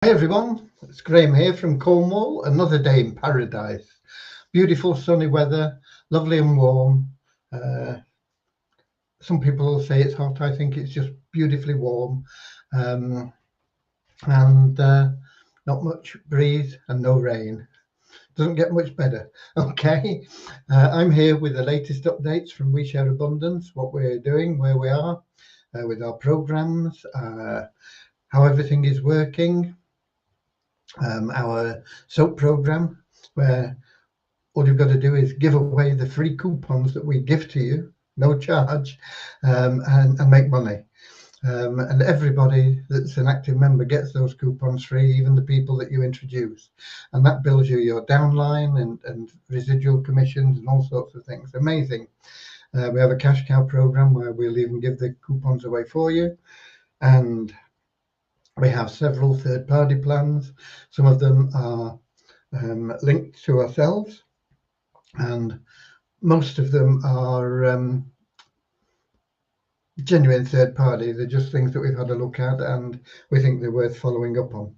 Hi everyone, it's Graham here from Cornwall. Another day in paradise. Beautiful sunny weather, lovely and warm. Some people will say it's hot. I think it's just beautifully warm, and not much breeze and no rain. Doesn't get much better. Okay, I'm here with the latest updates from We Share Abundance, what we're doing, where we are with our programs, how everything is working. Our soap program, where all you've got to do is give away the free coupons that we give to you, no charge, and make money. And everybody that's an active member gets those coupons free, even the people that you introduce. And that builds you your downline and residual commissions and all sorts of things. Amazing. We have a cash cow program where we'll even give the coupons away for you. And we have several third-party plans. Some of them are linked to ourselves, and most of them are genuine third-party. They're just things that we've had a look at, and we think they're worth following up on,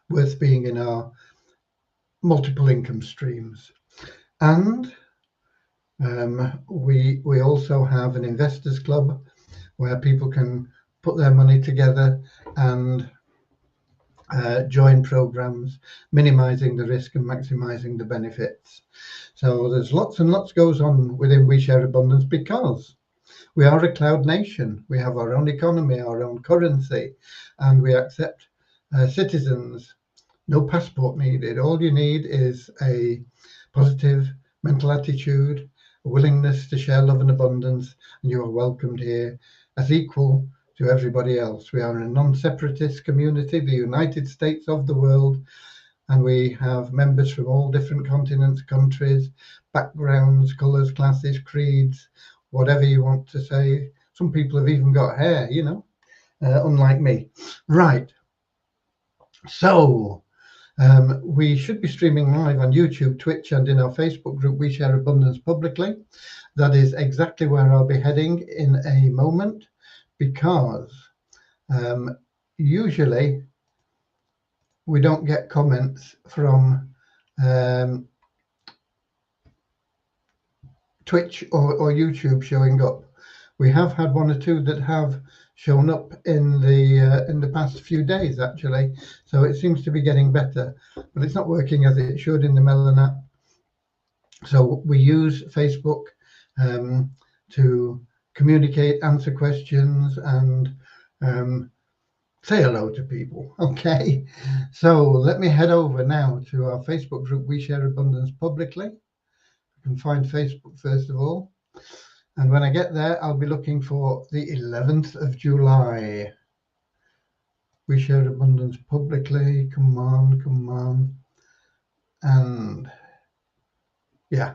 worth being in our multiple income streams. And we also have an investors club where people can put their money together and join programs, minimizing the risk and maximizing the benefits. So there's lots and lots goes on within We Share Abundance because we are a cloud nation. We have our own economy, our own currency, and we accept citizens. No passport needed. All you need is a positive mental attitude, a willingness to share love and abundance, and you are welcomed here as equal to everybody else. We are a non-separatist community, the United States of the world, and we have members from all different continents, countries, backgrounds, colours, classes, creeds, whatever you want to say. Some people have even got hair, unlike me. Right. So we should be streaming live on YouTube, Twitch, and in our Facebook group, We Share Abundance publicly. That is exactly where I'll be heading in a moment, because usually we don't get comments from Twitch or YouTube showing up. We have had one or two that have shown up in the past few days, actually. So it seems to be getting better, but it's not working as it should in the Melon app. So we use Facebook to communicate, answer questions, and say hello to people. Okay, so let me head over now to our Facebook group, We Share Abundance publicly. You can find Facebook first of all. And when I get there, I'll be looking for the 11th of July. We Share Abundance publicly. Come on, come on. And yeah,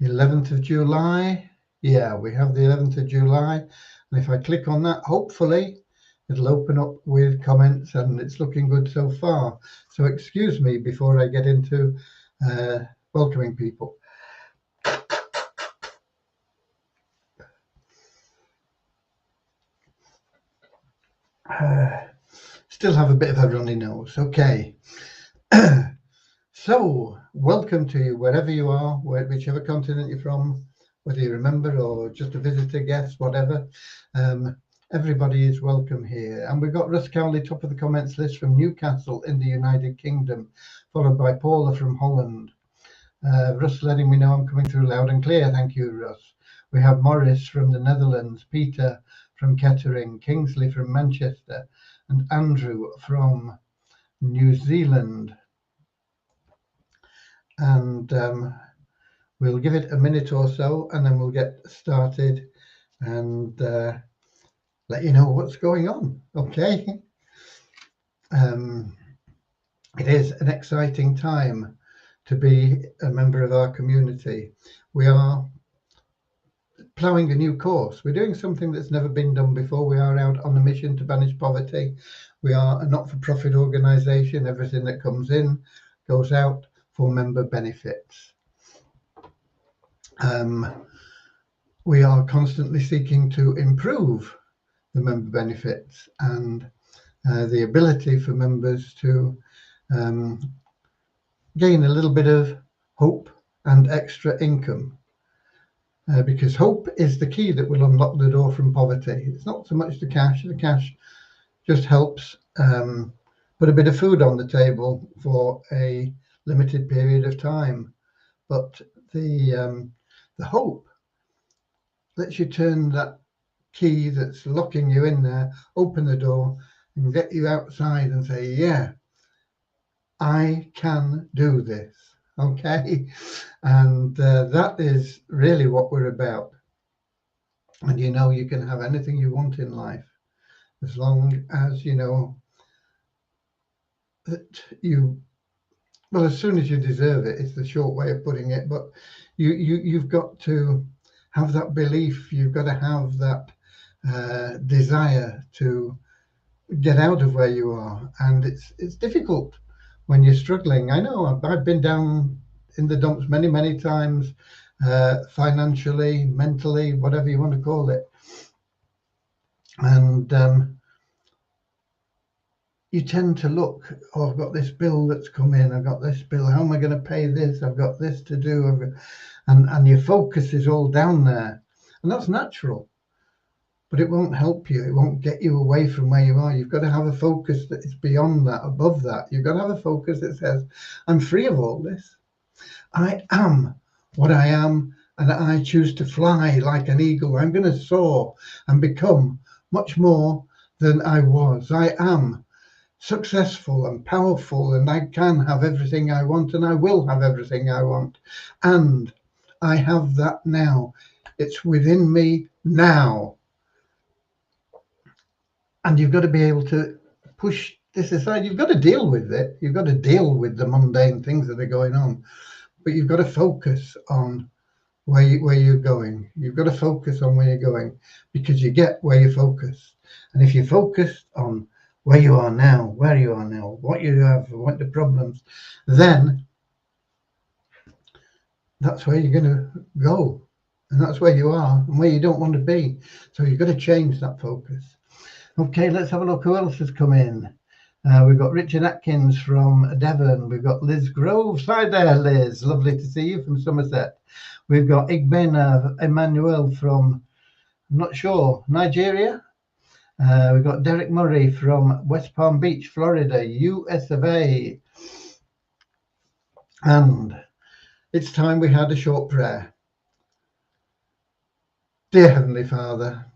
11th of July. Yeah, we have the 11th of July. And if I click on that, hopefully it'll open up with comments, and it's looking good so far. So excuse me before I get into welcoming people. Still have a bit of a runny nose. Okay. So welcome to you wherever you are, whichever continent you're from, whether you're a member or just a visitor, guest, whatever. Everybody is welcome here. And we've got Russ Cowley, top of the comments list from Newcastle in the United Kingdom, followed by Paula from Holland. Russ letting me know I'm coming through loud and clear. Thank you, Russ. We have Morris from the Netherlands, Peter from Kettering, Kingsley from Manchester, and Andrew from New Zealand. And we'll give it a minute or so, and then we'll get started and let you know what's going on. Okay. It is an exciting time to be a member of our community. We are ploughing a new course. We're doing something that's never been done before. We are out on a mission to banish poverty. We are a not-for-profit organisation. Everything that comes in goes out for member benefits. We are constantly seeking to improve the member benefits, and the ability for members to gain a little bit of hope and extra income. Because hope is the key that will unlock the door from poverty. It's not so much the cash. The cash just helps put a bit of food on the table for a limited period of time. But the hope lets you turn that key that's locking you in there, open the door, and get you outside and say, yeah, I can do this. Okay. And that is really what we're about. And you know, you can have anything you want in life as long as you know that well, as soon as you deserve it, it's the short way of putting it, but you've got to have that belief. You've got to have that desire to get out of where you are. And it's difficult when you're struggling. I know I've been down in the dumps many times, financially, mentally, whatever you want to call it. And you tend to look, oh, I've got this bill that's come in, I've got this bill, how am I going to pay this? I've got this to do. And your focus is all down there. And that's natural, but it won't help you. It won't get you away from where you are. You've got to have a focus that is beyond that, above that. You've got to have a focus that says, I'm free of all this. I am what I am, and I choose to fly like an eagle. I'm going to soar and become much more than I was. I am successful and powerful, and I can have everything I want, and I will have everything I want. And I have that now. It's within me now. And you've got to be able to push this aside. You've got to deal with it. You've got to deal with the mundane things that are going on. But you've got to focus on where you're going. You've got to focus on where you're going, because you get where you focus. And if you focus on where you are now, what you have, what the problems, then that's where you're going to go. And that's where you are and where you don't want to be. So you've got to change that focus. Okay, let's have a look who else has come in. We've got Richard Atkins from Devon. We've got Liz Groves. Hi there, Liz. Lovely to see you from Somerset. We've got Igbena Emmanuel from, I'm not sure, Nigeria. We've got Derek Murray from West Palm Beach, Florida, US of A. And it's time we had a short prayer. Dear Heavenly Father,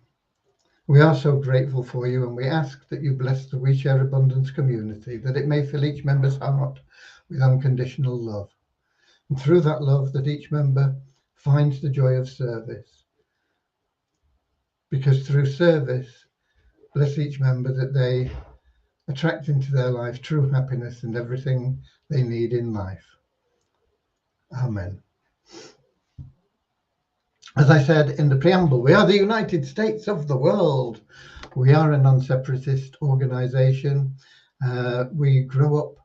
we are so grateful for you, and we ask that you bless the We Share Abundance community, that it may fill each member's heart with unconditional love. And through that love, that each member finds the joy of service. Because through service, bless each member that they attract into their life true happiness and everything they need in life. Amen. As I said in the preamble, we are the United States of the world. We are a non-separatist organization. We grow up,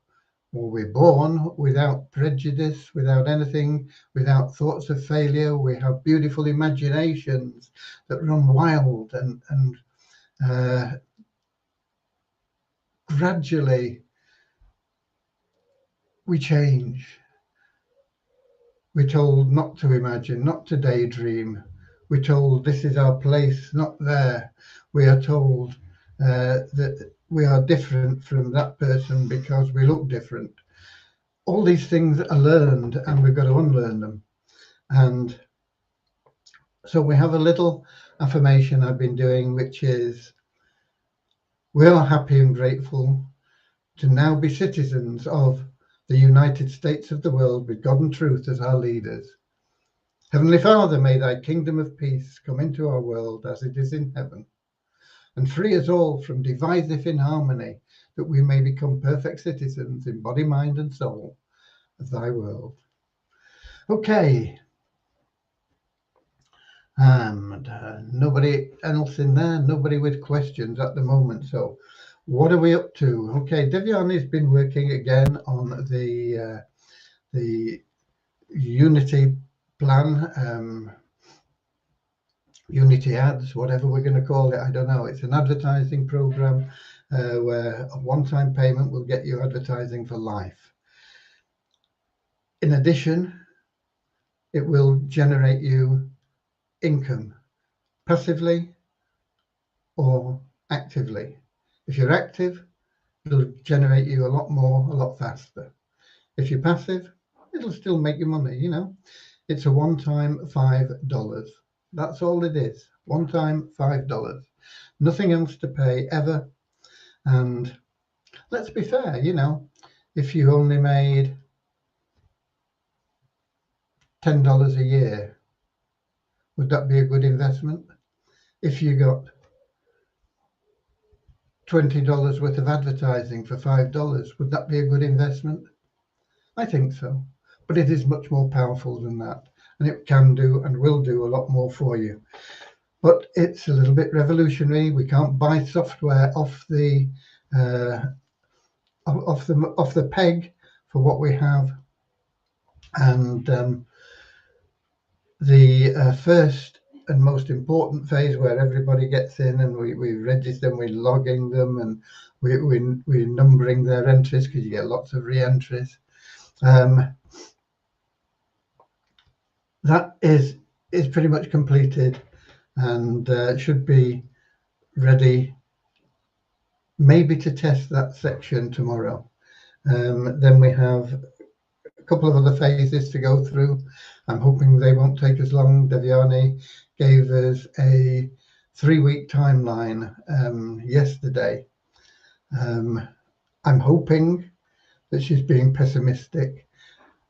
or we're born without prejudice, without anything, without thoughts of failure. We have beautiful imaginations that run wild, and gradually we change. We're told not to imagine, not to daydream. We're told this is our place, not there. We are told that we are different from that person because we look different. All these things are learned, and we've got to unlearn them. And so we have a little affirmation I've been doing, which is, we are happy and grateful to now be citizens of the United States of the world, with God and truth as our leaders. Heavenly Father, may thy kingdom of peace come into our world as it is in heaven, and free us all from divisive inharmony, that we may become perfect citizens in body, mind, and soul of thy world. Okay. And nobody else in there, nobody with questions at the moment. So what are we up to? Okay, Devyani's been working again on the Unity plan, Unity ads, whatever we're going to call it. I don't know. It's an advertising program, where a one-time payment will get you advertising for life. In addition, it will generate you income passively or actively. If you're active, it'll generate you a lot more, a lot faster. If you're passive, it'll still make you money, you know. It's a one-time $5. That's all it is. One time, $5. Nothing else to pay ever. And let's be fair, you know, if you only made $10 a year, would that be a good investment? If you got $20 worth of advertising for $5, would that be a good investment? I think so. But it is much more powerful than that. And it can do and will do a lot more for you. But it's a little bit revolutionary. We can't buy software off the peg for what we have. And the first and most important phase, where everybody gets in and we register them, we're logging them, and we're numbering their entries, because you get lots of re-entries. That is pretty much completed, and should be ready maybe to test that section tomorrow. Then we have a couple of other phases to go through. I'm hoping they won't take as long. Devyani gave us a 3-week timeline yesterday. I'm hoping that she's being pessimistic,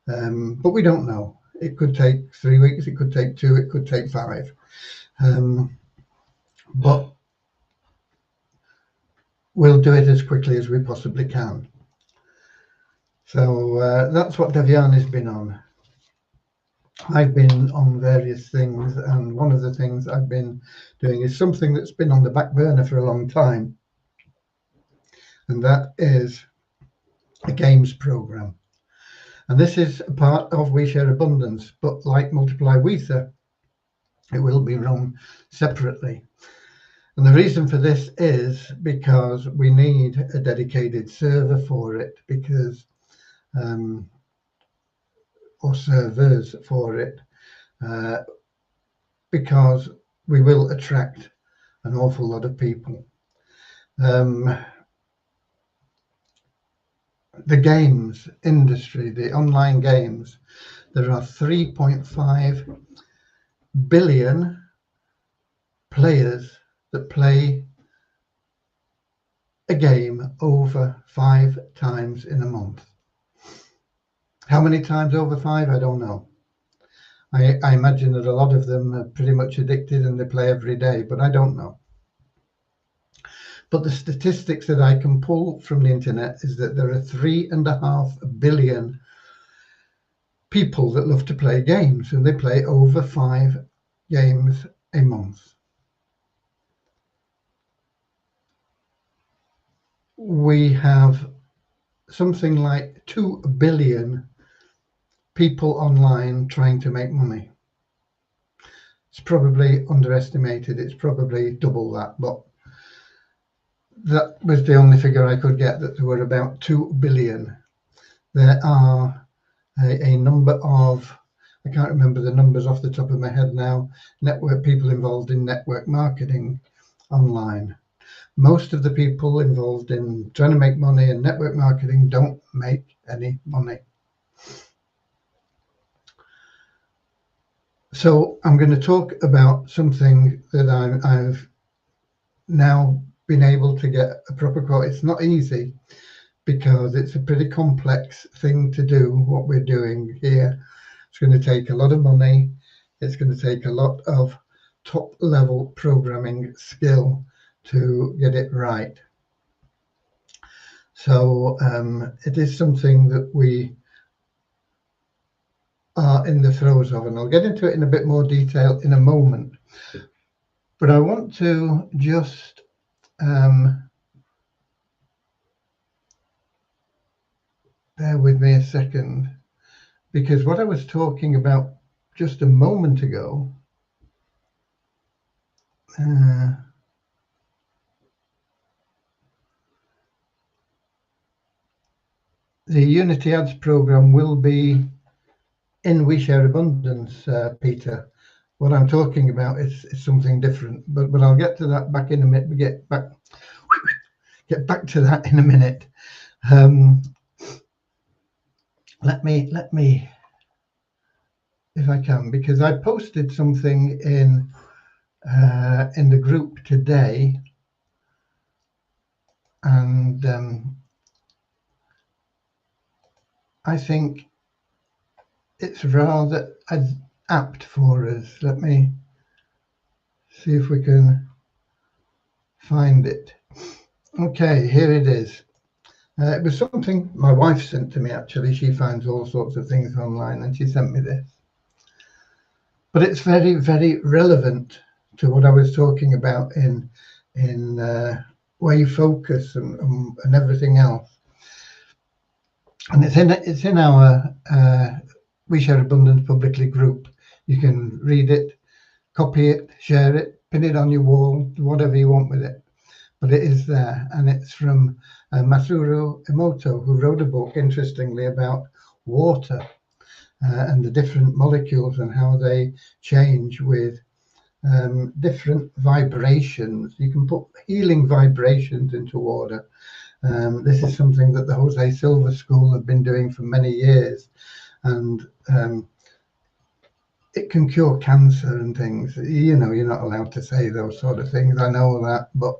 but we don't know. It could take 3 weeks, it could take 2, it could take 5. But we'll do it as quickly as we possibly can. So that's what Devyani's been on. I've been on various things, and one of the things I've been doing is something that's been on the back burner for a long time, and that is a games program. And this is a part of We Share Abundance, but like Multiply Wether, it will be run separately. And the reason for this is because we need a dedicated server for it, because or servers for it, because we will attract an awful lot of people. The games industry, the online games, there are 3.5 billion players that play a game over 5 times in a month. How many times over 5? I don't know. I imagine that a lot of them are pretty much addicted and they play every day, but I don't know. But the statistics that I can pull from the internet is that there are 3.5 billion people that love to play games, and they play over 5 games a month. We have something like 2 billion people online trying to make money. It's probably underestimated. It's probably double that, but that was the only figure I could get, that there were about 2 billion. There are a number of, I can't remember the numbers off the top of my head now, network people involved in network marketing online. Most of the people involved in trying to make money in network marketing don't make any money. So I'm going to talk about something that I've now been able to get a proper quote. It's not easy, because it's a pretty complex thing to do, what we're doing here. It's going to take a lot of money. It's going to take a lot of top level programming skill to get it right. So it is something that we are in the throes of, and I'll get into it in a bit more detail in a moment. But I want to just bear with me a second, because what I was talking about just a moment ago the Unity Ads program will be in We Share Abundance, Peter. What I'm talking about is something different, but I'll get to that back in a minute. Get back to that in a minute. Let me, if I can, because I posted something in the group today, and I think it's rather apt for us. Let me see if we can find it. Okay, here it is. It was something my wife sent to me, actually. She finds all sorts of things online, and she sent me this. But it's very, very relevant to what I was talking about in where you focus and everything else. And it's in our We Share Abundance publicly group. You can read it, copy it, share it, pin it on your wall, do whatever you want with it. But it is there, and it's from Masaru Emoto, who wrote a book, interestingly, about water and the different molecules and how they change with different vibrations. You can put healing vibrations into water. This is something that the Jose Silva School have been doing for many years, and it can cure cancer and things. You know, you're not allowed to say those sort of things. I know that, but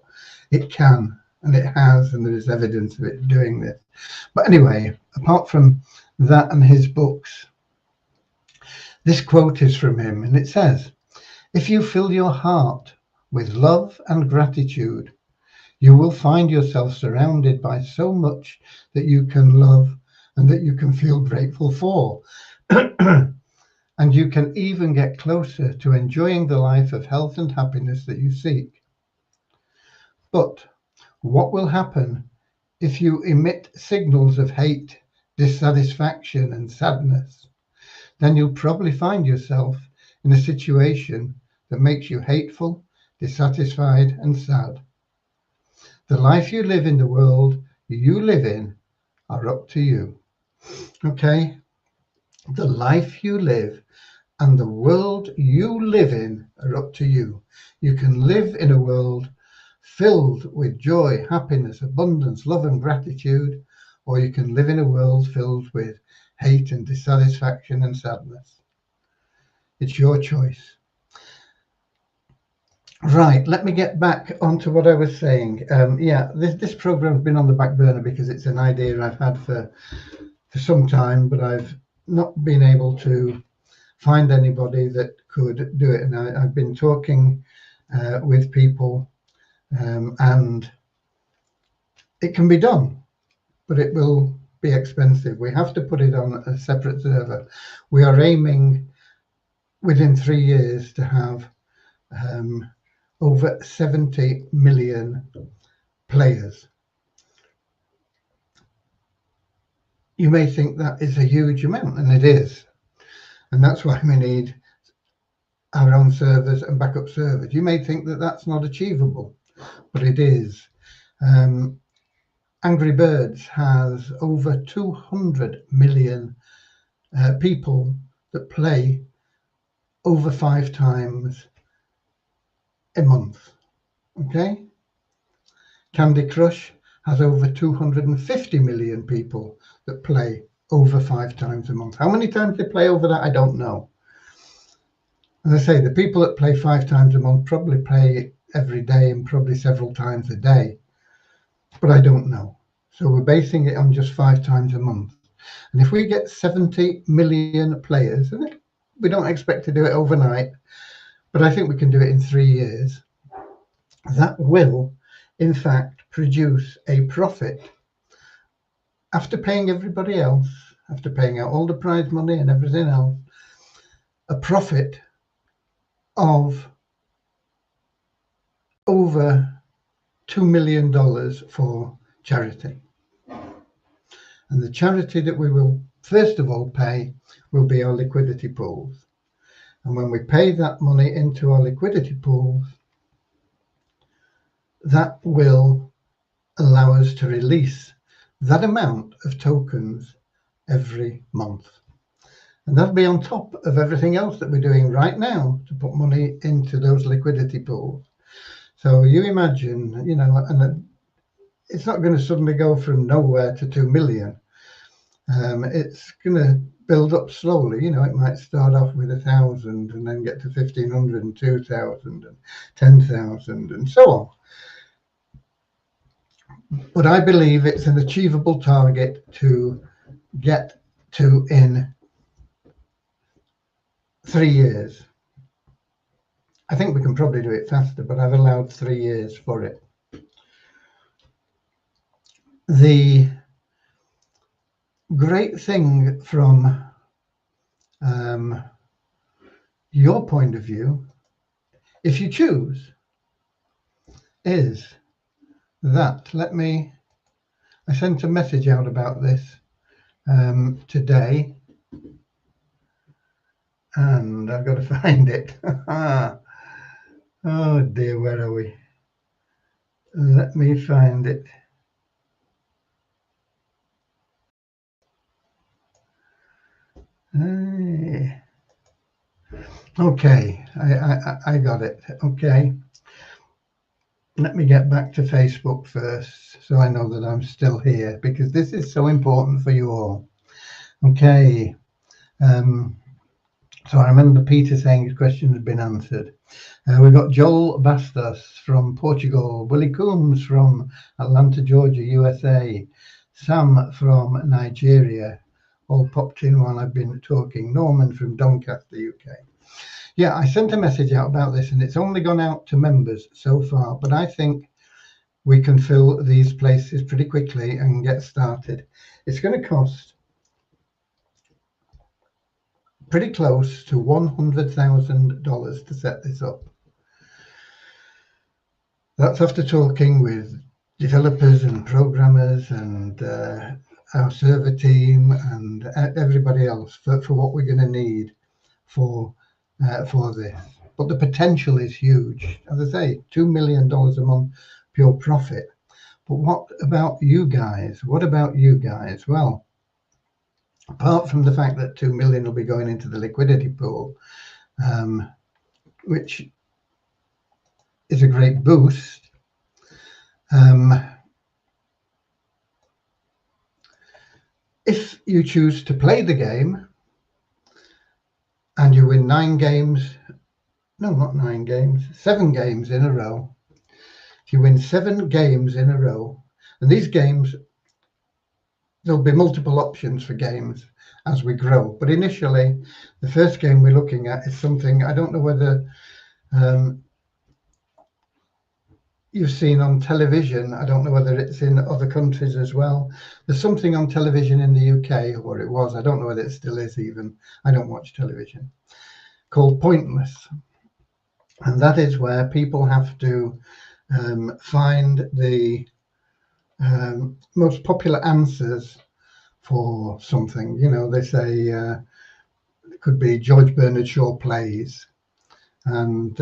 it can, and it has, and there is evidence of it doing this. But anyway, apart from that and his books, this quote is from him, and it says, "If you fill your heart with love and gratitude, you will find yourself surrounded by so much that you can love and that you can feel grateful for. And you can even get closer to enjoying the life of health and happiness that you seek. But what will happen if you emit signals of hate, dissatisfaction, and sadness? Then you'll probably find yourself in a situation that makes you hateful, dissatisfied, and sad. The life you live in the world you live in are up to you." Okay? The life you live and the world you live in are up to you. You can live in a world filled with joy, happiness, abundance, love, and gratitude, or you can live in a world filled with hate and dissatisfaction and sadness. It's your choice. Right, let me get back onto what I was saying. This program's been on the back burner because it's an idea I've had for some time, but I've not been able to find anybody that could do it. And I've been talking with people, and it can be done, but it will be expensive. We have to put it on a separate server. We are aiming within 3 years to have over 70 million players. You may think that is a huge amount, and it is. And that's why we need our own servers and backup servers. You may think that that's not achievable, but it is. Angry Birds has over 200 million people that play over 5 times a month. Okay? Candy Crush has over 250 million people that play over 5 times a month. How many times they play over that, I don't know. As I say, the people that play 5 times a month probably play every day and probably several times a day, but I don't know. So we're basing it on just 5 times a month. And if we get 70 million players, and we don't expect to do it overnight, but I think we can do it in 3 years, that will, in fact, produce a profit after paying everybody else, after paying out all the prize money and everything else, a profit of over $2 million for charity. And the charity that we will first of all pay will be our liquidity pools. And when we pay that money into our liquidity pools, that will allow us to release that amount of tokens every month. And that'll be on top of everything else that we're doing right now to put money into those liquidity pools. So you imagine, and it's not going to suddenly go from nowhere to 2 million. It's going to build up slowly. It might start off with 1,000 and then get to 1,500 and 2,000 and 10,000 and so on. But I believe it's an achievable target to get to in 3 years. I think we can probably do it faster, but I've allowed 3 years for it. The great thing from your point of view, if you choose, is that, I sent a message out about this today, and I've got to find it. Oh dear, where are we? Let me find it. Okay, I got it. Okay. Let me get back to Facebook first so I know that I'm still here, because this is so important for you all. Okay. So I remember Peter saying his question had been answered. We've got Joel Bastos from Portugal, Willie Coombs from Atlanta, Georgia, USA, Sam from Nigeria, all popped in while I've been talking, Norman from Doncaster, UK. Yeah, I sent a message out about this, and it's only gone out to members so far, but I think we can fill these places pretty quickly and get started. It's going to cost pretty close to $100,000 to set this up. That's after talking with developers and programmers and our server team and everybody else for what we're going to need for this. But the potential is huge. As I say, $2 million a month pure profit. But what about you guys? What about you guys? Well, apart from the fact that 2 million will be going into the liquidity pool, which is a great boost, if you choose to play the game and you win 7 games in a row, if you win 7 games in a row, and these games, there'll be multiple options for games as we grow. But initially, the first game we're looking at is something, I don't know whether you've seen on television. I don't know whether it's in other countries as well. There's something on television in the UK, or it was, I don't know whether it still is even. I don't watch television, called Pointless. And that is where people have to find the most popular answers for something. They say it could be George Bernard Shaw plays, and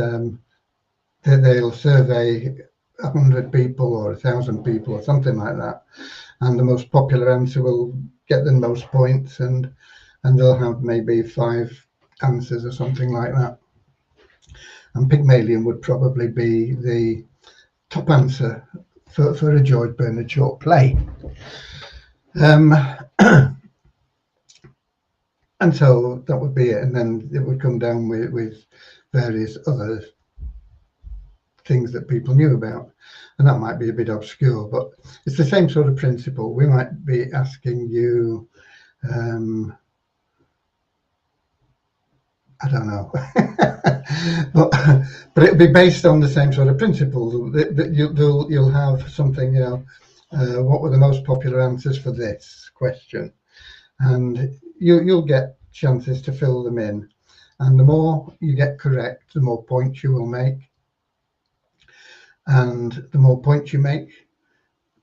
they'll survey 100 people or 1,000 people or something like that, and the most popular answer will get the most points, and they'll have maybe 5 answers or something like that. And Pygmalion would probably be the top answer for a George Bernard Shaw play. And so that would be it, and then it would come down with various other things that people knew about, and that might be a bit obscure, but it's the same sort of principle. We might be asking you, I don't know, but it'll be based on the same sort of principle. You'll have something, what were the most popular answers for this question, and you'll get chances to fill them in, and the more you get correct, the more points you will make, and the more points you make,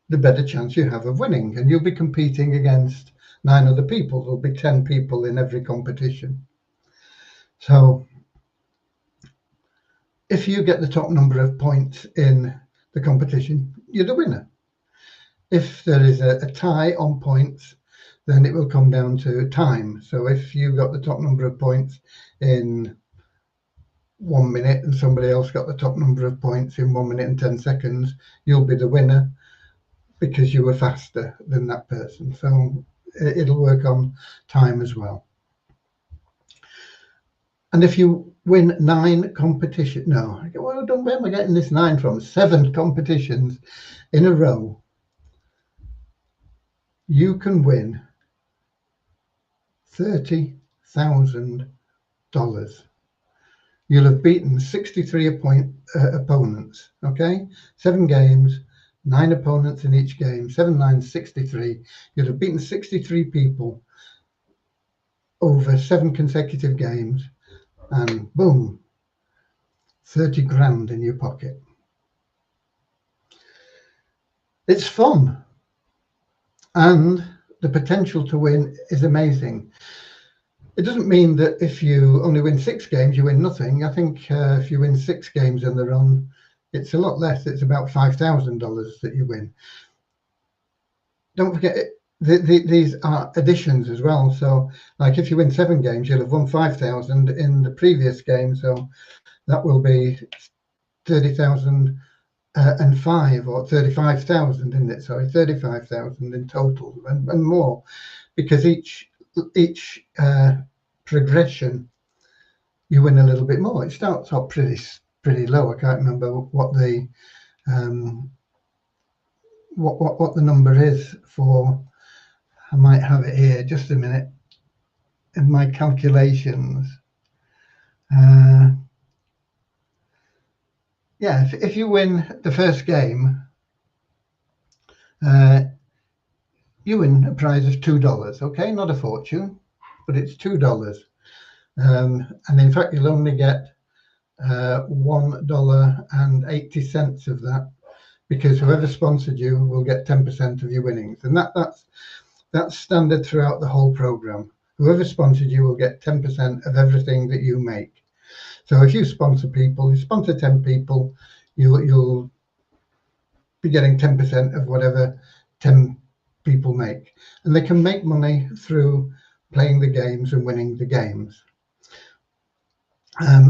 the better chance you have of winning. And you'll be competing against 9 other people. There'll be 10 people in every competition. So if you get the top number of points in the competition, you're the winner. If there is a tie on points, then it will come down to time. So if you got the top number of points in 1 minute and somebody else got the top number of points in 1 minute and 10 seconds, you'll be the winner because you were faster than that person. So it'll work on time as well. And if you win 9 competitions, no, well, where am I getting this 9 from? 7 competitions in a row, you can win $30,000. You'll have beaten 63 opponents, okay? 7 games, 9 opponents in each game, 7 9, 63. You'll have beaten 63 people over 7 consecutive games, and boom, 30 grand in your pocket. It's fun, and the potential to win is amazing. It doesn't mean that if you only win 6 games, you win nothing. I think if you win 6 games in the run, it's a lot less. It's about $5,000 that you win. Don't forget, these are additions as well. So, like if you win 7 games, you'll have won 5,000 in the previous game. So that will be 30,005 or 35,000, isn't it? Sorry, 35,000 in total, and more, because each progression you win a little bit more. It starts off pretty low. I can't remember what the what the number is for. I might have it here, just a minute, in my calculations. Yeah, if you win the first game, you win a prize of $2. Okay, not a fortune, but it's $2. And in fact, you'll only get $1.80 of that, because whoever sponsored you will get 10% of your winnings, and that's standard throughout the whole program. Whoever sponsored you will get 10% of everything that you make. So if you sponsor people, you sponsor 10 people, you'll be getting 10% of whatever 10 people make, and they can make money through playing the games and winning the games.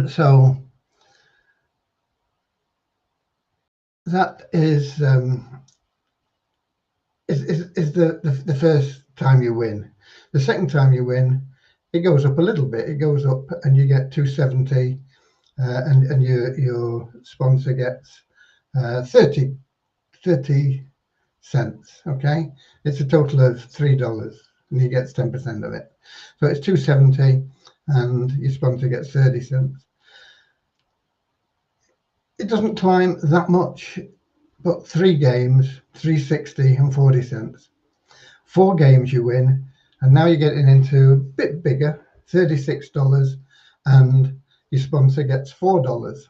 So that is the first time you win. The second time you win, it goes up a little bit. It goes up, and you get 270, and your sponsor gets 30 cents. Okay, it's a total of $3, and he gets 10% of it. So it's 270, and your sponsor gets 30 cents. It doesn't climb that much, but 3 games, 360 and 40 cents. 4 games you win, and now you're getting into a bit bigger, $36, and your sponsor gets $4.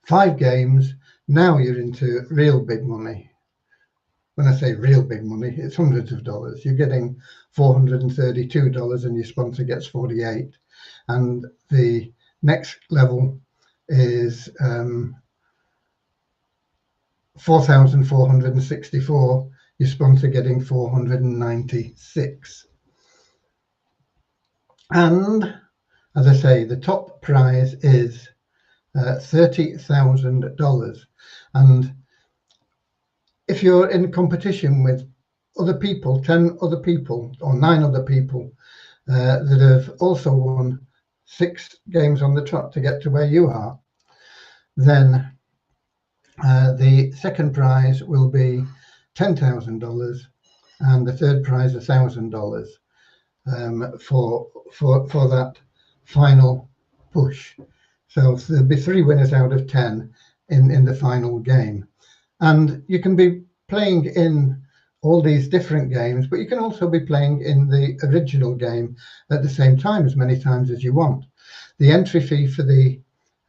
5 games, now you're into real big money. When I say real big money, it's hundreds of dollars. You're getting $432, and your sponsor gets 48. And the next level is 4,464. Your sponsor getting 496. And as I say, the top prize is $30,000. And if you're in competition with other people, 10 other people or 9 other people that have also won 6 games on the trot to get to where you are, then the second prize will be $10,000, and the third prize $1,000 for that final push. So there'll be 3 winners out of 10 in the final game. And you can be playing in all these different games, but you can also be playing in the original game at the same time, as many times as you want. The entry fee for the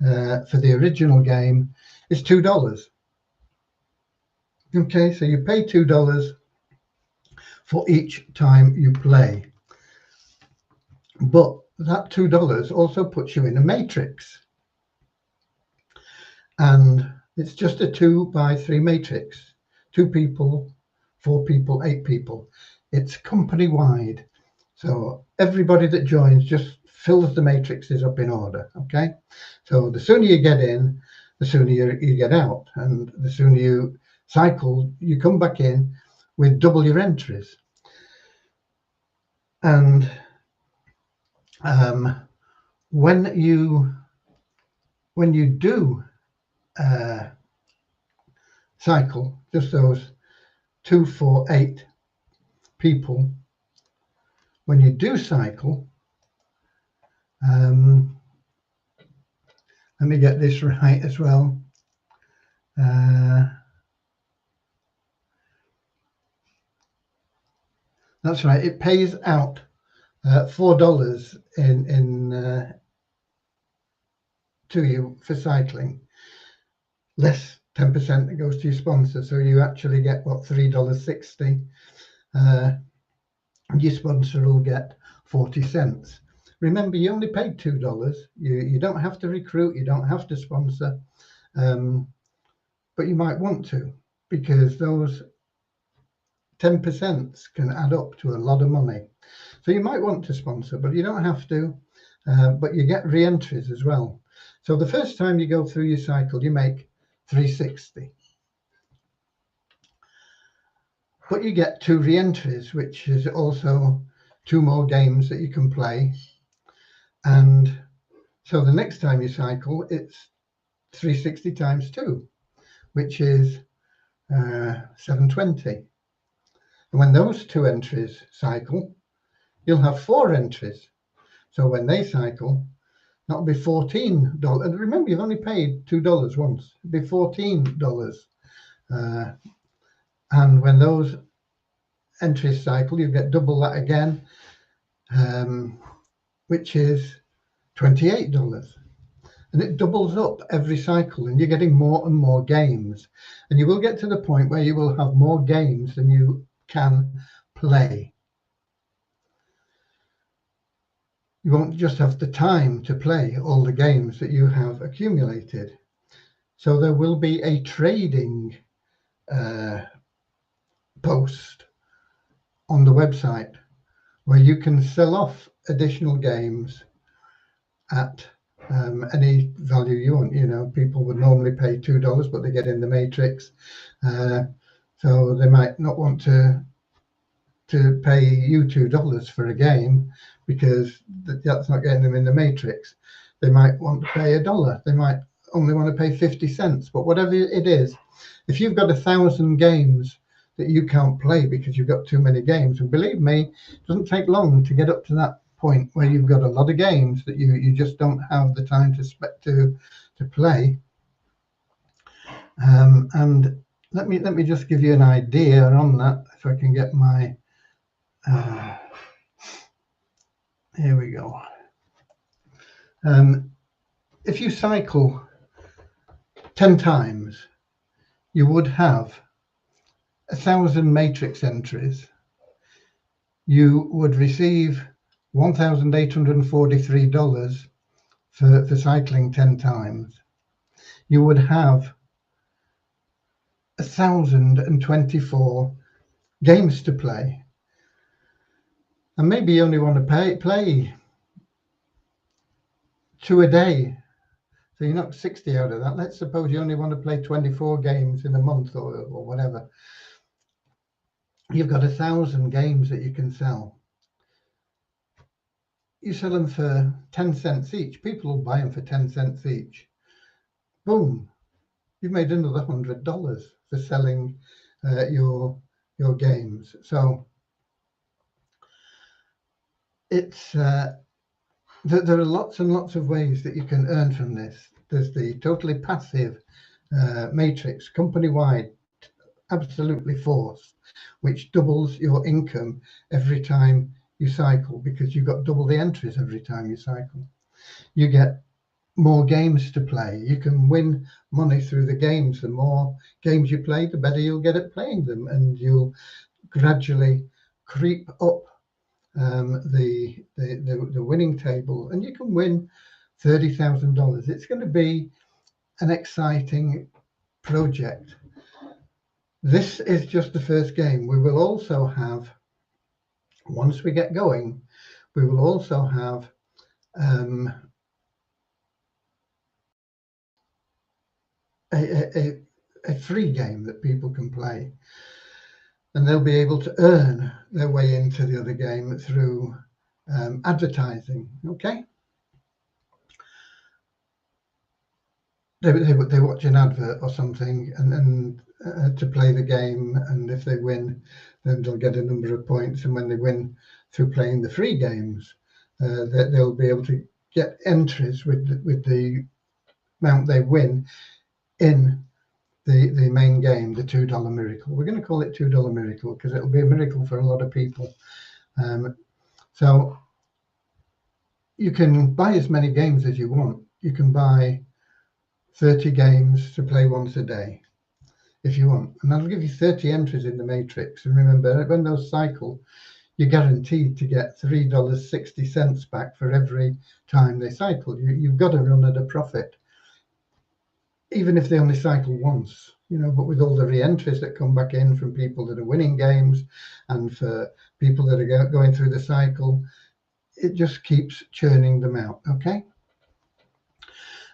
original game is $2. Okay, so you pay $2 for each time you play. But that $2 also puts you in a matrix. And it's just a 2 by 3 matrix. 2 people, 4 people, 8 people. It's company wide. So everybody that joins just fills the matrices up in order. Okay. So the sooner you get in, the sooner you get out. And the sooner you cycle, you come back in with double your entries. And when you do cycle, just those 2, 4, 8 people, when you do cycle, let me get this right as well. That's right. It pays out $4 to you for cycling, less 10% that goes to your sponsor. So you actually get what, $3.60. Your sponsor will get 40 cents. Remember, you only paid $2. You don't have to recruit, you don't have to sponsor, but you might want to, because those 10% can add up to a lot of money. So you might want to sponsor, but you don't have to. But you get re-entries as well. So the first time you go through your cycle, you make $3.60. But you get 2 re-entries, which is also 2 more games that you can play. And so the next time you cycle, it's $3.60 times 2, which is $7.20. And when those 2 entries cycle, you'll have 4 entries. So when they cycle, that'll be $14. And remember, you've only paid $2 once. It'll be $14. And when those entries cycle, you get double that again, which is $28. And it doubles up every cycle, and you're getting more and more games. And you will get to the point where you will have more games than you can play. You won't just have the time to play all the games that you have accumulated. So there will be a trading post on the website where you can sell off additional games at any value you want. You know, people would normally pay $2, but they get in the matrix, so they might not want to pay you $2 for a game, because that's not getting them in the matrix. They might want to pay $1. They might only want to pay 50 cents. But whatever it is, if you've got 1,000 games that you can't play because you've got too many games, and believe me, it doesn't take long to get up to that point where you've got a lot of games that you just don't have the time to play. And let me just give you an idea on that, if I can get my here we go. If you cycle 10 times, you would have 1,000 matrix entries. You would receive $1,843 for cycling 10 times. You would have 1,024 games to play. And maybe you only want to play 2 a day. So you knock 60 out of that. Let's suppose you only want to play 24 games in a month or whatever. You've got 1,000 games that you can sell. You sell them for 10 cents each. People will buy them for 10 cents each. Boom. You've made another $100 for selling your games. So it's there are lots and lots of ways that you can earn from this. There's the totally passive matrix, company-wide, absolutely forced, which doubles your income every time you cycle, because you've got double the entries every time you cycle. You get more games to play. You can win money through the games. The more games you play, the better you'll get at playing them, and you'll gradually creep up the winning table, and you can win $30,000. It's going to be an exciting project. This is just the first game. We will also have, once we get going, we will also have a free game that people can play, and they'll be able to earn their way into the other game through advertising. Okay, they watch an advert or something, and to play the game, and if they win, then they'll get a number of points, and when they win through playing the free games, they'll be able to get entries with the amount they win in the main game, the $2 miracle. We're going to call it $2 miracle because it'll be a miracle for a lot of people. So you can buy as many games as you want. You can buy 30 games to play once a day if you want, and that'll give you 30 entries in the matrix. And remember, when those cycle, you're guaranteed to get $3.60 back for every time they cycle. You've got to run at a profit, even if they only cycle once, but with all the re-entries that come back in from people that are winning games and for people that are going through the cycle, it just keeps churning them out. Okay.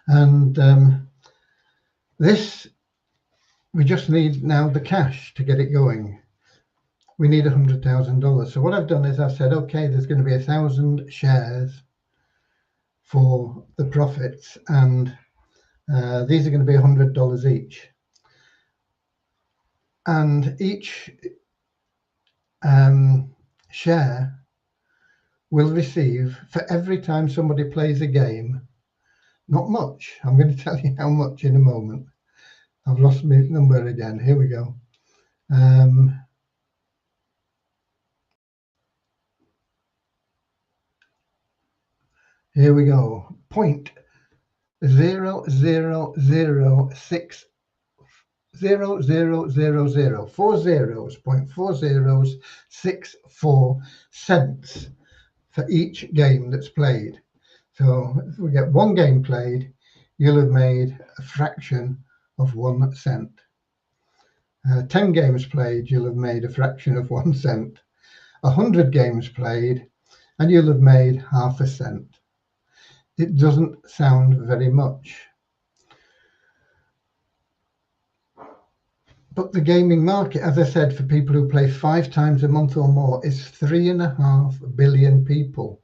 And this, we just need now the cash to get it going. We need $100,000. So what I've done is I've said, okay, there's going to be 1,000 shares for the profits, and these are going to be $100 each. And each share will receive, for every time somebody plays a game, not much. I'm going to tell you how much in a moment. I've lost my number again. Here we go. Here we go. 0.0006000, 4 zeros, 0.4064 cents for each game that's played. So if we get one game played, you'll have made a fraction of 1 cent. 10 games played, you'll have made a fraction of 1 cent. 100 games played, and you'll have made half a cent. It doesn't sound very much. But the gaming market, as I said, for people who play 5 times a month or more, is 3.5 billion people.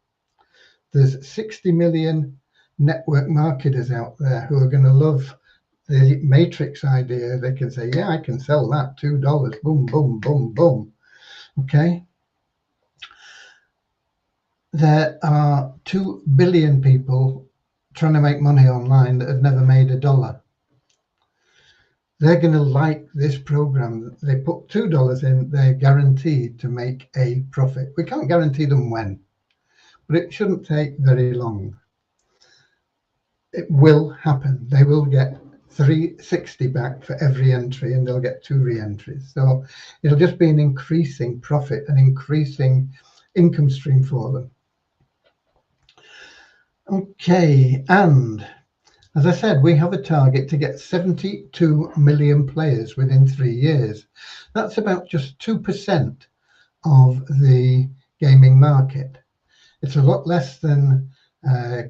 There's 60 million network marketers out there who are going to love the matrix idea. They can say, yeah, I can sell that $2. Boom, boom, boom, boom. Okay. There are 2 billion people trying to make money online that have never made a dollar. They're going to like this program. They put $2 in, they're guaranteed to make a profit. We can't guarantee them when, but it shouldn't take very long. It will happen. They will get $3.60 back for every entry, and they'll get 2 re-entries. So it'll just be an increasing profit, an increasing income stream for them. Okay, and as I said, we have a target to get 72 million players within 3 years. That's about just 2% of the gaming market. It's a lot less than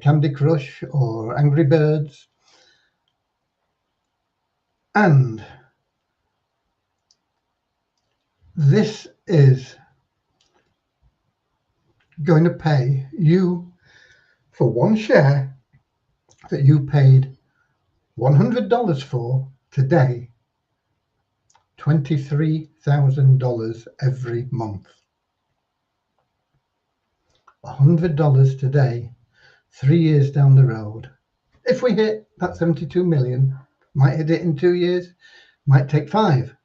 Candy Crush or Angry Birds. And this is going to pay you for 1 share that you paid $100 for today, $23,000 every month. $100 today, 3 years down the road. If we hit that 72 million, might hit it in 2 years, might take 5,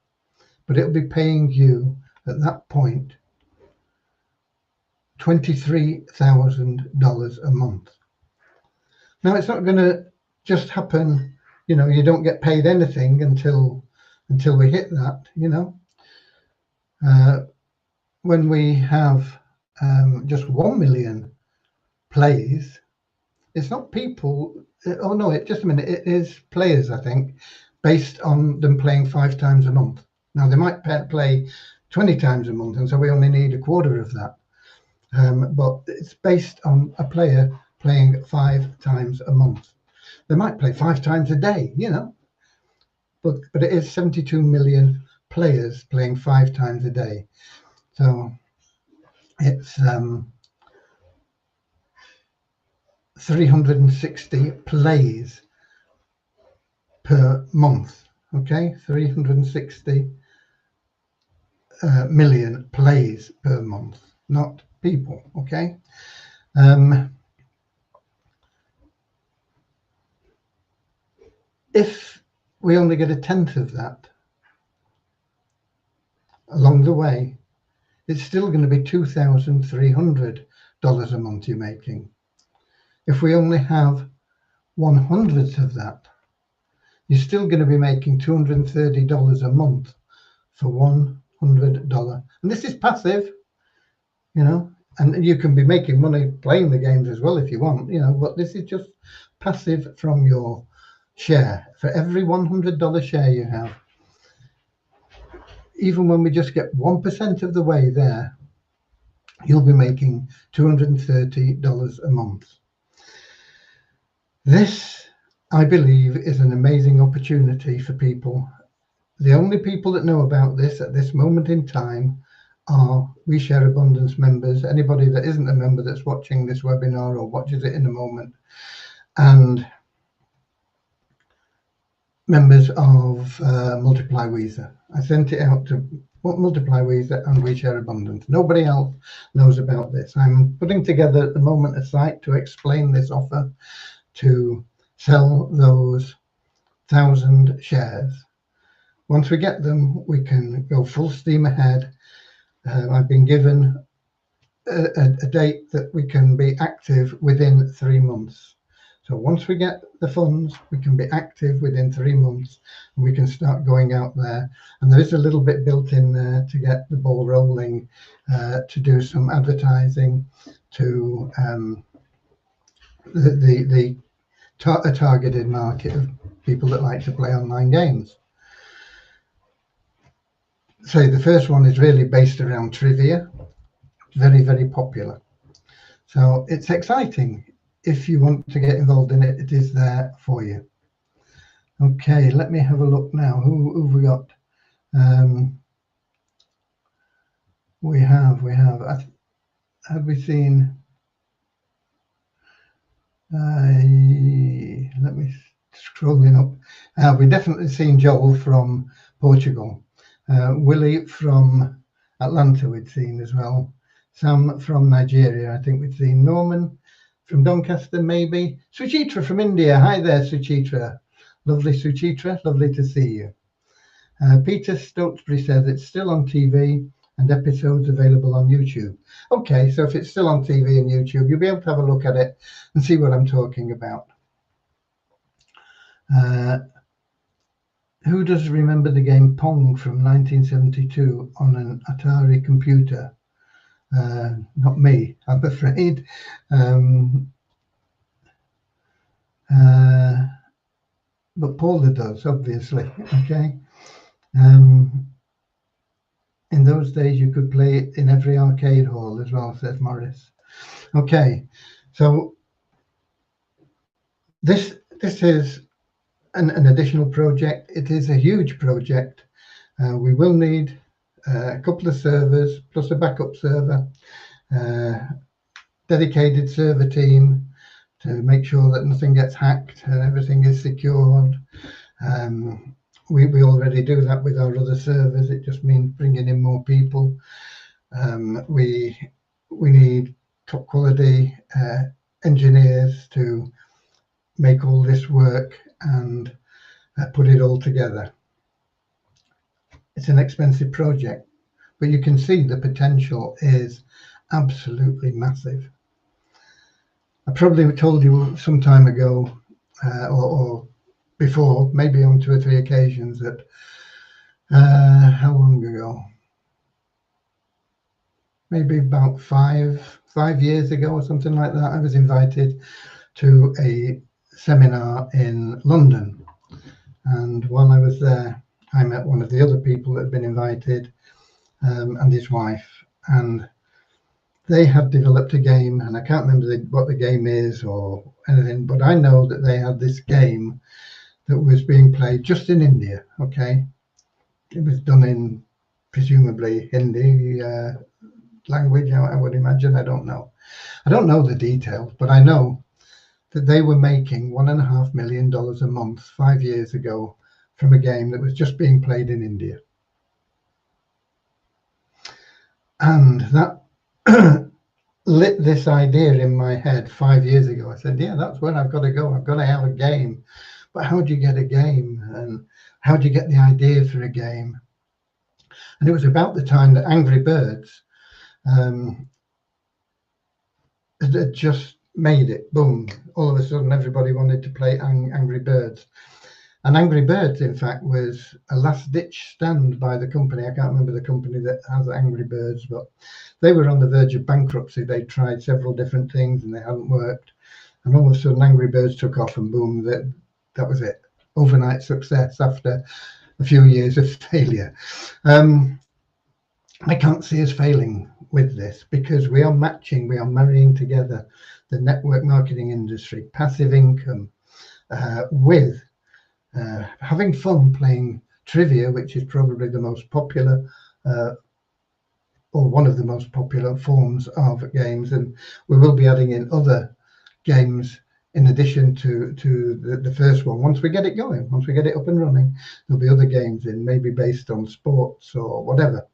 but it'll be paying you at that point $23,000 a month. Now, it's not going to just happen, you don't get paid anything until we hit that, when we have just 1 million plays, it's not people. Oh no, just a minute. It is players, I think, based on them playing 5 times a month. Now, they might play 20 times a month, and so we only need a quarter of that. But it's based on a player playing 5 times a month. They might play 5 times a day, you know, but it is 72 million players playing 5 times a day. So it's 360 plays per month. Okay, 360 million plays per month, not people. Okay. If we only get 1/10 of that along the way, it's still going to be $2,300 a month you're making. If we only have 1/100th of that, you're still going to be making $230 a month for $100. And this is passive, you know, and you can be making money playing the games as well if you want, you know, but this is just passive from your share. For every $100 share you have, even when we just get 1% of the way there, you'll be making $230 a month. This, I believe, is an amazing opportunity for people. The only people that know about this at this moment in time are We Share Abundance members, anybody that isn't a member that's watching this webinar or watches it in a moment, and members of Multiply Weezer. I sent it out to Multiply Weezer and We Share Abundance. Nobody else knows about this. I'm putting together at the moment a site to explain this offer, to sell those 1,000 shares. Once we get them, we can go full steam ahead. I've been given a date that we can be active within 3 months. So once we get the funds, we can be active within 3 months, and we can start going out there. And there is a little bit built in there to get the ball rolling, to do some advertising, to a targeted market of people that like to play online games. So the first one is really based around trivia, very, very popular. So it's exciting. If you want to get involved in it, it is there for you. Okay, let me have a look now. Who have we got? We have. Have we seen? Let me scrolling up. We've definitely seen Joel from Portugal. Willie from Atlanta we'd seen as well. Sam from Nigeria, I think we'd seen. Norman from Doncaster, maybe. Suchitra from India. Hi there, Suchitra. Lovely, Suchitra. Lovely to see you. Peter Stokesbury says it's still on TV and episodes available on YouTube. Okay, so if it's still on TV and YouTube, you'll be able to have a look at it and see what I'm talking about. Who does remember the game Pong from 1972 on an Atari computer? Not me, I'm afraid. But Paula does, obviously. Okay. In those days, you could play it in every arcade hall as well, says Morris. Okay, so this is an additional project. It is a huge project. We will need a couple of servers plus a backup server, dedicated server team to make sure that nothing gets hacked and everything is secured. We already do that with our other servers. It just means bringing in more people. We need top quality engineers to make all this work and put it all together. It's an expensive project, but you can see the potential is absolutely massive. I probably told you some time ago, or before, maybe on 2 or 3 occasions, that how long ago? Maybe about five years ago or something like that, I was invited to a seminar in London. And while I was there, I met one of the other people that had been invited, and his wife, and they had developed a game, and I can't remember what the game is or anything, but I know that they had this game that was being played just in India. Okay, it was done in presumably Hindi language, I would imagine. I don't know the details, but I know that they were making $1.5 million a month 5 years ago from a game that was just being played in India. And that lit this idea in my head 5 years ago. I said, yeah, that's where I've got to go. I've got to have a game. But how do you get a game? And how do you get the idea for a game? And it was about the time that Angry Birds had just made it. Boom. All of a sudden, everybody wanted to play Angry Birds. And Angry Birds, in fact, was a last-ditch stand by the company. I can't remember the company that has Angry Birds, but they were on the verge of bankruptcy. They tried several different things and they hadn't worked. And all of a sudden, Angry Birds took off, and boom, that was it. Overnight success after a few years of failure. I can't see us failing with this, because we are marrying together the network marketing industry, passive income, with having fun playing trivia, which is probably the most popular or one of the most popular forms of games, and we will be adding in other games in addition to the first one. Once we get it going, once we get it up and running, there'll be other games in, maybe based on sports or whatever.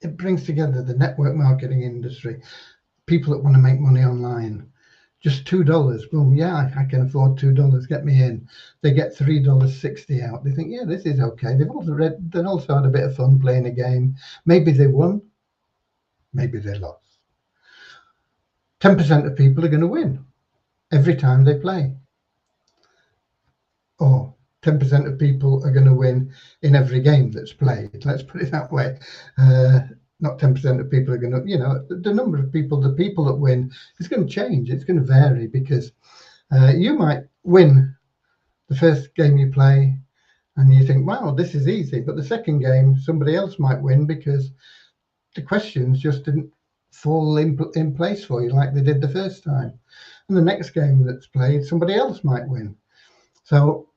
It brings together the network marketing industry, people that want to make money online. Just $2, boom, yeah, I can afford $2, get me in. They get $3.60 out. They think, yeah, this is okay. They've also had a bit of fun playing a game. Maybe they won, maybe they lost. 10% of people are going to win every time they play. Or 10% of people are going to win in every game that's played. Let's put it that way. Not 10% of people are going to, the number of people, the people that win, is going to change. It's going to vary, because you might win the first game you play and you think, wow, this is easy. But the second game, somebody else might win because the questions just didn't fall in place for you like they did the first time. And the next game that's played, somebody else might win. So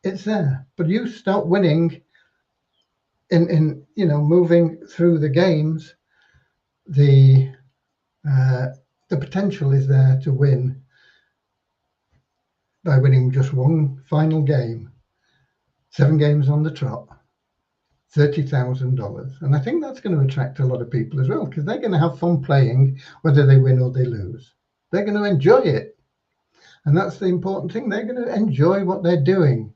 it's there. But you start winning in moving through the games, the potential is there to win by winning just one final game, 7 games on the trot, $30,000. And I think that's going to attract a lot of people as well, because they're going to have fun playing, whether they win or they lose. They're going to enjoy it. And that's the important thing. They're going to enjoy what they're doing.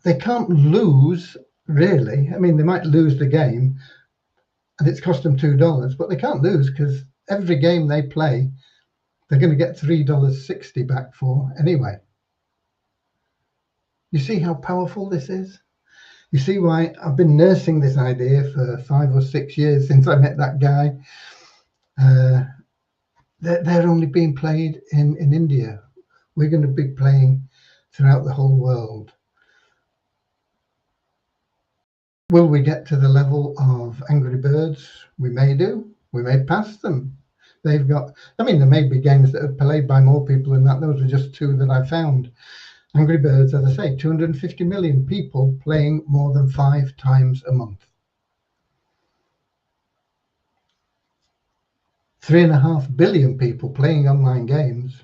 They can't lose, really. I mean, they might lose the game and it's cost them $2, but they can't lose, because every game they play, they're going to get $3.60 back for anyway. You see how powerful this is? You see why I've been nursing this idea for 5 or 6 years since I met that guy. They're only being played in India. We're going to be playing throughout the whole world. Will we get to the level of Angry Birds? We may do. We may pass them. They've got, there may be games that are played by more people than that. Those are just 2 that I found. Angry Birds, as I say, 250 million people playing more than 5 times a month. 3.5 billion people playing online games.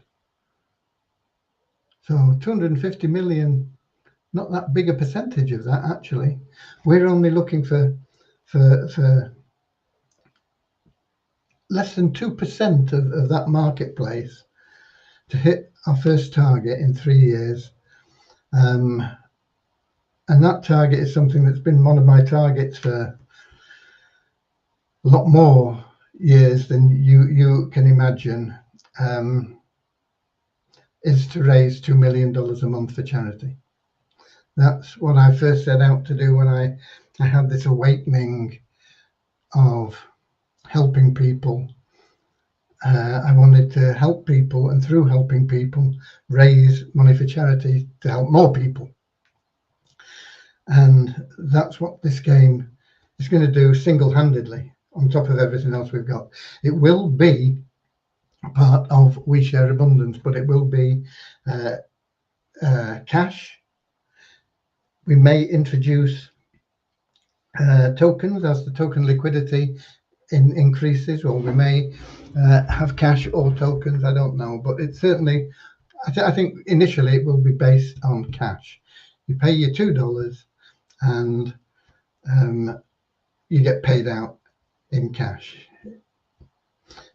So 250 million, not that big a percentage of that, actually. We're only looking for less than 2% of that marketplace to hit our first target in 3 years. And that target is something that's been one of my targets for a lot more years than you can imagine, is to raise $2 million a month for charity. That's what I first set out to do when I had this awakening of helping people I wanted to help people, and through helping people, raise money for charity to help more people. And that's what this game is going to do single-handedly, on top of everything else we've got. It will be part of We Share Abundance, but it will be cash. We may introduce tokens as the token liquidity increases, or we may have cash or tokens. I don't know, but it's certainly, I think initially it will be based on cash. You pay your $2 and you get paid out in cash.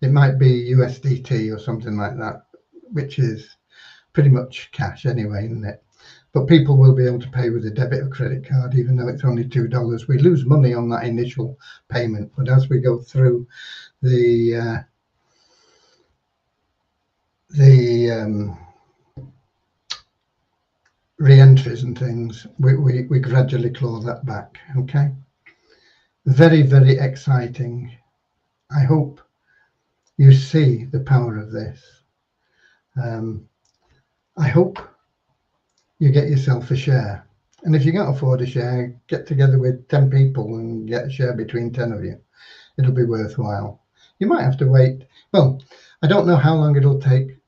It might be USDT or something like that, which is pretty much cash anyway, isn't it? But people will be able to pay with a debit or credit card, even though it's only $2. We lose money on that initial payment, but as we go through the re-entries and things, we gradually claw that back. Okay, very, very exciting. I hope you see the power of this. I hope you get yourself a share, and if you can't afford a share, get together with 10 people and get a share between 10 of you. It'll be worthwhile. You might have to wait. Well, I don't know how long it'll take,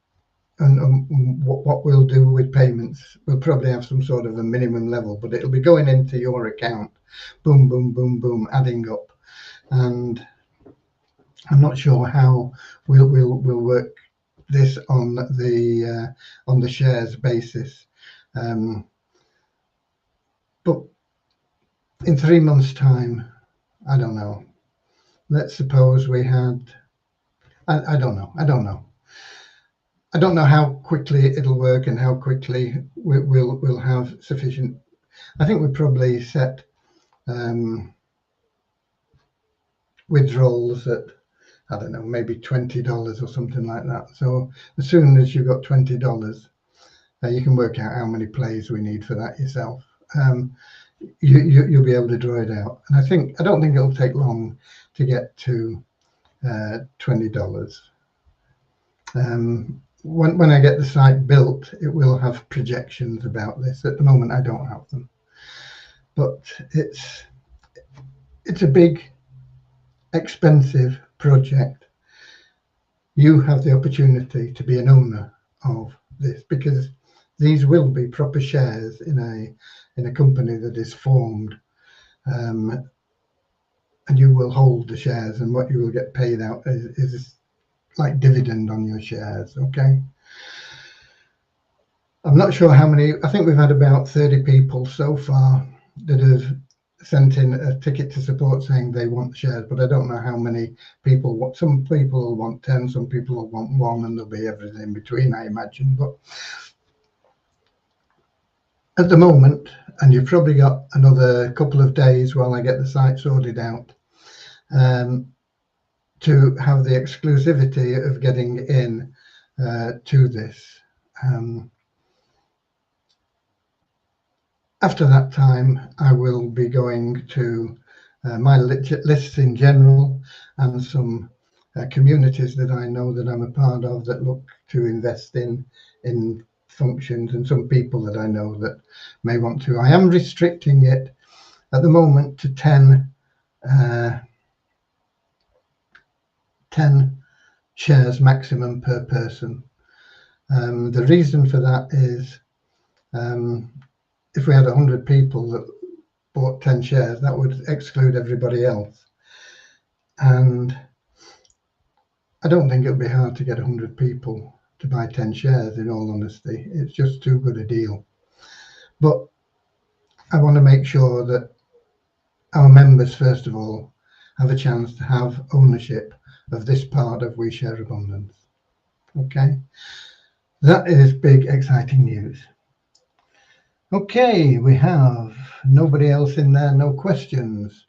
and what we'll do with payments. We'll probably have some sort of a minimum level, but it'll be going into your account, boom, boom, boom, boom, adding up. And I'm not sure how we'll work this on the shares basis. But in 3 months' time, I don't know. Let's suppose we had, I don't know. I don't know how quickly it'll work and how quickly we'll have sufficient. I think we probably set withdrawals at, I don't know, maybe $20 or something like that. So as soon as you've got $20, you can work out how many plays we need for that yourself. You'll be able to draw it out, and I don't think it'll take long to get to $20. When I get the site built, it will have projections about this. At the moment, I don't have them, but it's a big, expensive project. You have the opportunity to be an owner of this, because these will be proper shares in a company that is formed, and you will hold the shares, and what you will get paid out is like dividend on your shares. Okay, I'm not sure how many. I think we've had about 30 people so far that have sent in a ticket to support saying they want shares, but I don't know how many people want. Some people will want 10, some people will want 1, and there'll be everything in between, I imagine. But at the moment, and you've probably got another couple of days while I get the site sorted out, to have the exclusivity of getting in to this. After that time, I will be going to my lists in general, and some communities that I know that I'm a part of that look to invest in functions, and some people that I know that may want to. I am restricting it at the moment to 10 shares maximum per person. The reason for that is if we had 100 people that bought 10 shares, that would exclude everybody else. And I don't think it would be hard to get 100 people to buy 10 shares, in all honesty. It's just too good a deal. But I want to make sure that our members, first of all, have a chance to have ownership of this part of We Share Abundance. Okay, that is big, exciting news. Okay, we have nobody else in there, no questions.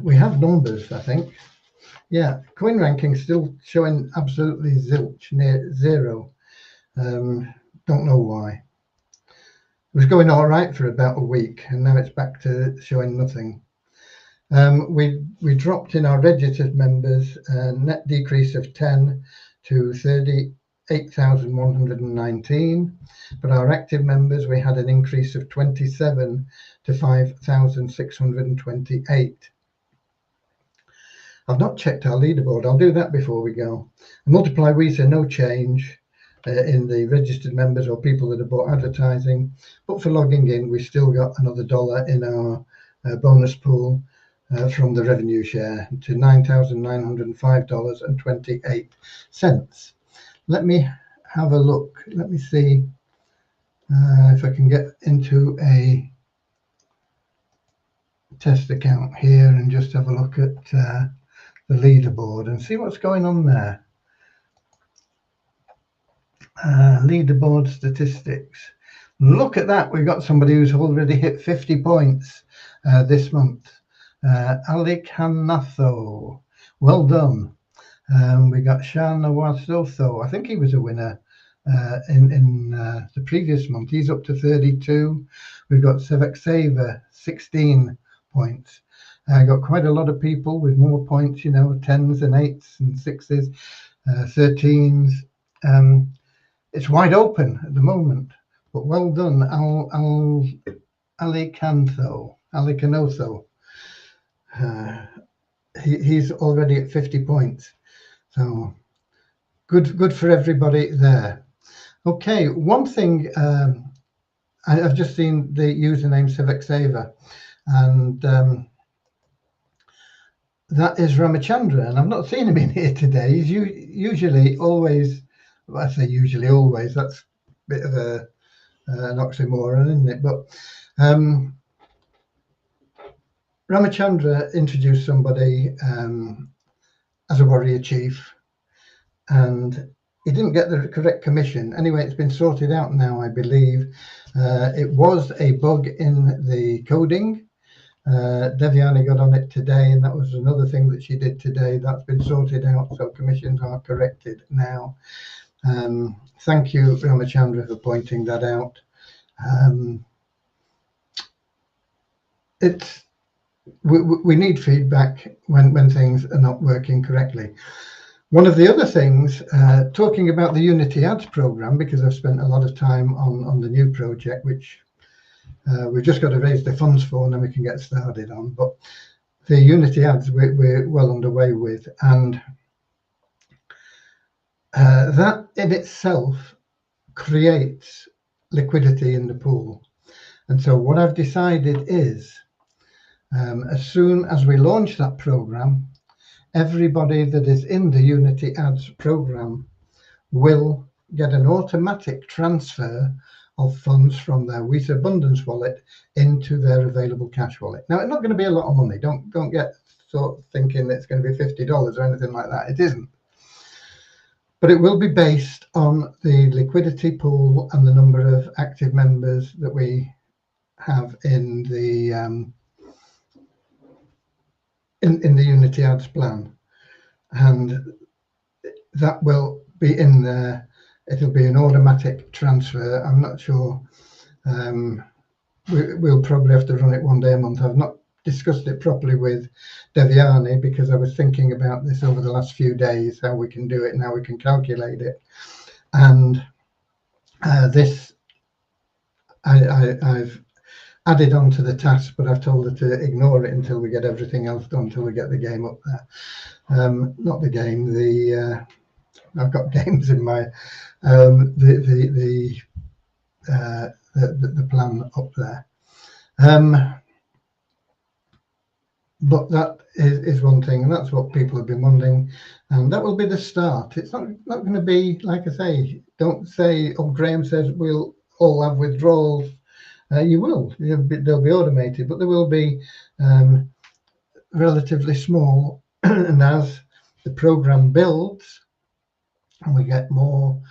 We have numbers, I think. Yeah, coin ranking still showing absolutely zilch, near zero. Don't know why. It was going all right for about a week, and now it's back to showing nothing. We dropped in our registered members, net decrease of 10 to 38,119, but our active members, we had an increase of 27 to 5,628. I've not checked our leaderboard. I'll do that before we go. Multiply Weezer, no change in the registered members or people that have bought advertising, but for logging in, we still got another $1 in our bonus pool from the revenue share to $9,905.28. Let me have a look. Let me see if I can get into a test account here and just have a look at the leaderboard and see what's going on there. Leaderboard statistics. Look at that. We've got somebody who's already hit 50 points this month. Ali Kanatho. Well done. We got Shana Wasotho. I think he was a winner in the previous month. He's up to 32. We've got Sevek Saver, 16 points. Got quite a lot of people with more points, you know, 10s and 8s and 6s, 13s. It's wide open at the moment, but well done, Ali Kanotho. He's already at 50 points, so good for everybody there. Okay, one thing, I've just seen the username Civic Saver, and that is Ramachandra, and I've not seen him in here today. He's usually always, well, I say usually always, that's a bit of an oxymoron, isn't it? But Ramachandra introduced somebody as a warrior chief, and he didn't get the correct commission. Anyway, it's been sorted out now, I believe. It was a bug in the coding. Devyani got on it today, and that was another thing that she did today. That's been sorted out, so commissions are corrected now. Thank you, Ramachandra, for pointing that out. We need feedback when things are not working correctly. One of the other things, talking about the Unity Ads program, because I've spent a lot of time on the new project, which we've just got to raise the funds for, and then we can get started on. But the Unity Ads we're well underway with, and that in itself creates liquidity in the pool. And so what I've decided is, as soon as we launch that program, everybody that is in the Unity Ads program will get an automatic transfer of funds from their Share Abundance wallet into their available cash wallet. Now, it's not going to be a lot of money. Don't get sort of thinking it's going to be $50 or anything like that. It isn't. But it will be based on the liquidity pool and the number of active members that we have in the in the Unity Ads plan, and that will be in there. It'll be an automatic transfer. I'm not sure. We'll probably have to run it one day a month. I've not discussed it properly with Devyani because I was thinking about this over the last few days, how we can do it and how we can calculate it. And this I've added on to the task, but I've told her to ignore it until we get everything else done, until we get the game up there. Not the game, I've got games in my the plan up there. But that is one thing, and that's what people have been wanting, and that will be the start. It's not going to be, like I say, don't say, oh, Graham says we'll all have withdrawals. You will. They'll be automated, but they will be relatively small. And as the program builds and we get more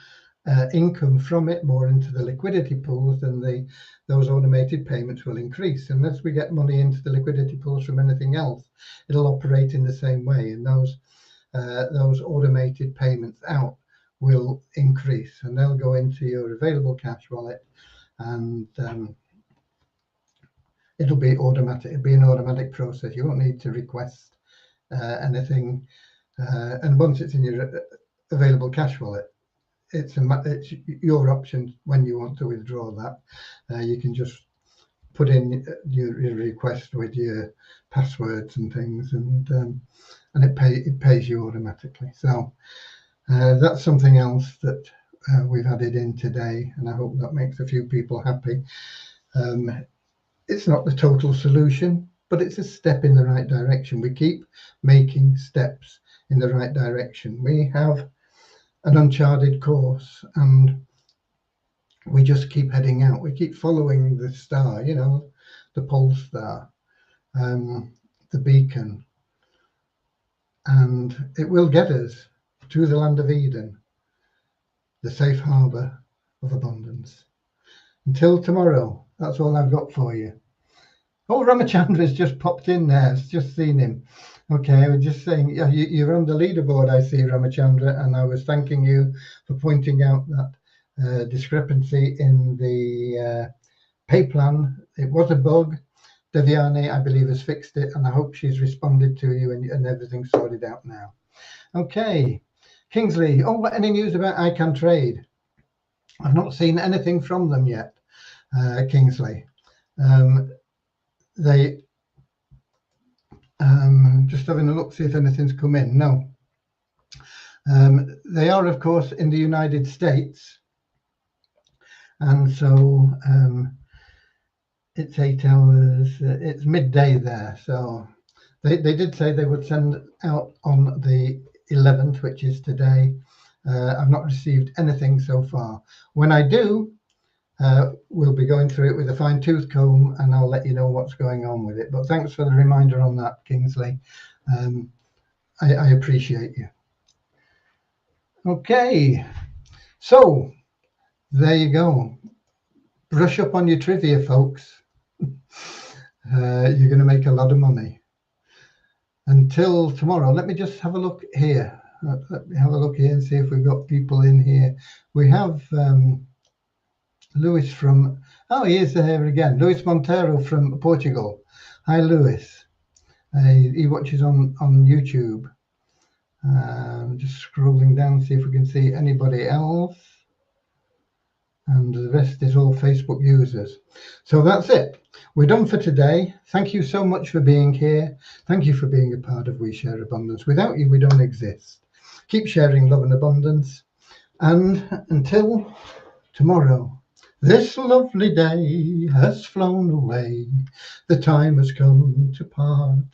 income from it, more into the liquidity pools, then those automated payments will increase. And as we get money into the liquidity pools from anything else, it'll operate in the same way, and those automated payments out will increase, and they'll go into your available cash wallet, and it'll be automatic. It'll be an automatic process. You won't need to request anything. And once it's in your available cash wallet, it's your option when you want to withdraw that. You can just put in your request with your passwords and things, and it pays you automatically. So that's something else that we've added in today, and I hope that makes a few people happy. It's not the total solution, but it's a step in the right direction. We keep making steps in the right direction. We have an uncharted course, and we just keep heading out. We keep following the star, you know, the pole star, the beacon, and it will get us to the land of Eden, the safe harbor of abundance. Until tomorrow, that's all I've got for you. Oh, Ramachandra's just popped in there. I've just seen him. Okay, I was just saying, yeah, you're on the leaderboard, I see, Ramachandra, and I was thanking you for pointing out that discrepancy in the pay plan. It was a bug. Devyani, I believe, has fixed it, and I hope she's responded to you and everything's sorted out now. Okay, Kingsley. Oh, any news about I Can Trade? I've not seen anything from them yet, Kingsley. They just having a look, see if anything's come in. No. They are, of course, in the United States, and so it's 8 hours. It's midday there, so they did say they would send out on the 11th, which is today. I've not received anything so far. When I do, we'll be going through it with a fine-tooth comb, and I'll let you know what's going on with it. But thanks for the reminder on that, Kingsley. I appreciate you. Okay, so there you go. Brush up on your trivia, folks. You're going to make a lot of money. Until tomorrow, let me just have a look here. Let me have a look here and see if we've got people in here. We have Luis from, oh, he is here again. Luis Montero from Portugal. Hi, Luis. He watches on YouTube. Just scrolling down, see if we can see anybody else. And the rest is all Facebook users. So that's it. We're done for today. Thank you so much for being here. Thank you for being a part of We Share Abundance. Without you, we don't exist. Keep sharing love and abundance. And until tomorrow, this lovely day has flown away. The time has come to part.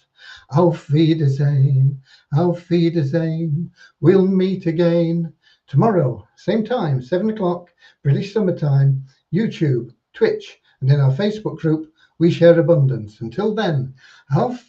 Auf Wiedersehen, auf Wiedersehen. We'll meet again tomorrow, same time, 7 o'clock, British summertime, YouTube, Twitch, and in our Facebook group, We Share Abundance. Until then, auf